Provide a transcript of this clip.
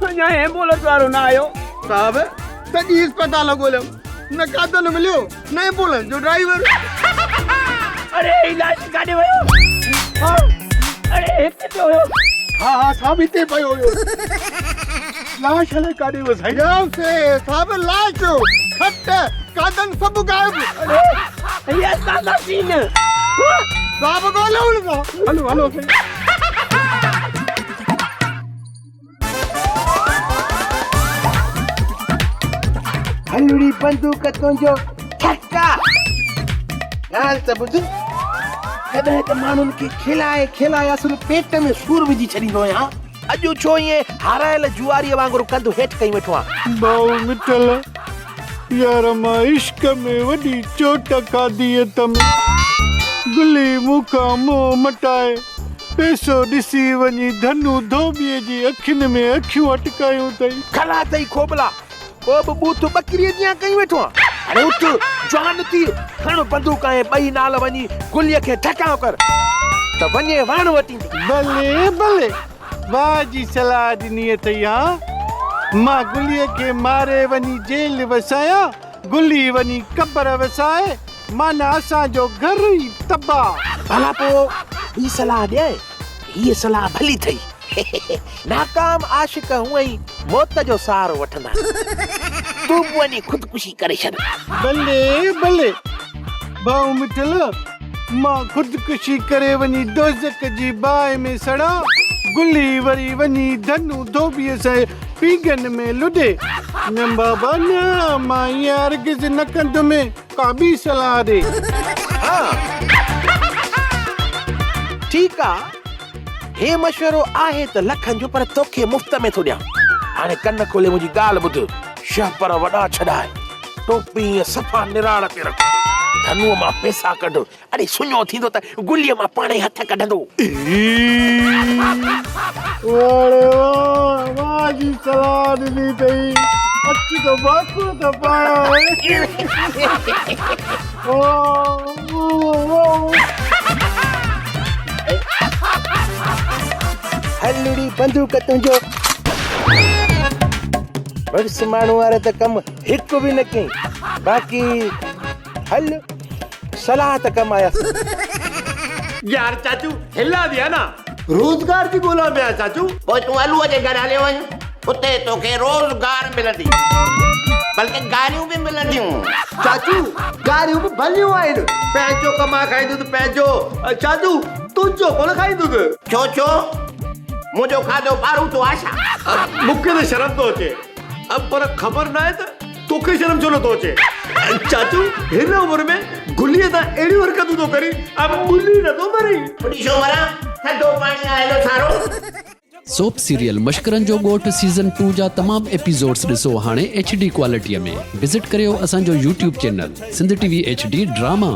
अञा एम्बुलेंस वारो ना आयो साहब सॼी अस्पताल ॻोल्हियमि न कादो न मिलियो न एम्बुलेंस जो ड्राइवर अरे इलाज काॾे वियो अरे हिते पियो हुयो हाँ साहब हिते पियो हुयो लाश हले काॾे वियो साईं साहब लाश खट कादन सभु गायब अरे ये साला सीन साहब ॻोल्हियो न हलो हलो साईं हलड़ी बंदूक तुंहिंजो छक्का ॻाल्हि त ॿुध कॾहिं त माण्हुनि खे खिलाए असुल पेट में सूर विझी छॾींदो आहियां अॼु छो ईअं हारायल जुआरीअ वांगुरु कंधु हेठि कई वेठो आहियां भाऊ मिठल यार मां इश्क में वॾी चोट खाधी तम गुली मूंखां मोह मटाए पैसो ॾिसी वञी धनु धोबीअ जी अखियुनि में अखियूं अटकायूं अथई खला अथई खोबला को बि बूथ ॿकरीअ जीअं कई वेठो आहे अरे उथ जवान थी खण बंदूक ऐं ॿई नाल वञी गुलीअ खे ठकाओ कर त वञे वाण वठी भले भले वाह जी सलाह ॾिनी अथई हा मां गुलीअ खे मारे वञी जेल वसायां गुली वञी क़बर वसाए माना असांजो घर ई तबाह भला पोइ ही सलाह ॾे हीअ सलाह भली अथई नाकाम आशिक हूअं ई मौत जो सहारो वठंदा तूं बि वञी ख़ुदकुशी करे छॾ भले भले भाऊ मिठल मां ख़ुदकुशी करे वञी दोज़ख जी बाहि में सड़ा गुली वरी वञी धनु धोबीअ सां पीगन में लुॾे न बाबा न मां ईअं हरगिज़ न कंदुमि का ॿी सलाह ॾे ठीकु आहे हे मशवरो आहे त लखनि जो पर तोखे मुफ़्त में थो ॾियां हाणे कन खोले मुंहिंजी ॻाल्हि ॿुध शह पर वॾा छॾाए टोपी सफ़ा निराड़ ते रख धनुअ मां पैसा कढ अरे सुञो थींदो त गुलीअ मां पाण ई हथ कढंदो वाह जी सलाह ॾिनी अथई अची तो बाको त पाया हलड़ी बंदूक तुंहिंजो बड़स माण्हू वारे त कम हिकु बि न कई बाक़ी हल सलाह त कम आया यार चाचू हिला दिया ना रोजगार जी ॻोल्हा में आहे चाचू पोइ तूं अलूअ जे घर हलियो वञ उते तोखे रोज़गार मिलंदी बल्कि गारियूं बि मिलंदियूं चाचू गारियूं बि भलियूं आहिनि पंहिंजो कमा खाईंदुसि पंहिंजो चाचू तुंहिंजो कोन खाईंदुसि छो मुंहिंजो खाधो पारू तो आशा मूंखे त शर्म थो अचे पर ख़बर न आहे त तोखे शर्म छो नथो अचे चाचू हिन उमिरि में गुलीअ तां अहिड़ियूं हरकतूं थो करी अब गुली नथो मरी पुड़ी छो मरां थधो पाणी आयलो सारो सोप सीरियल मशकरन जो गोठ सीज़न 2 जा तमाम एपिसोड्स ॾिसो हाणे HD क्वालिटीअ में विज़िट करियो असांजो YouTube channel Sindh TV HD drama.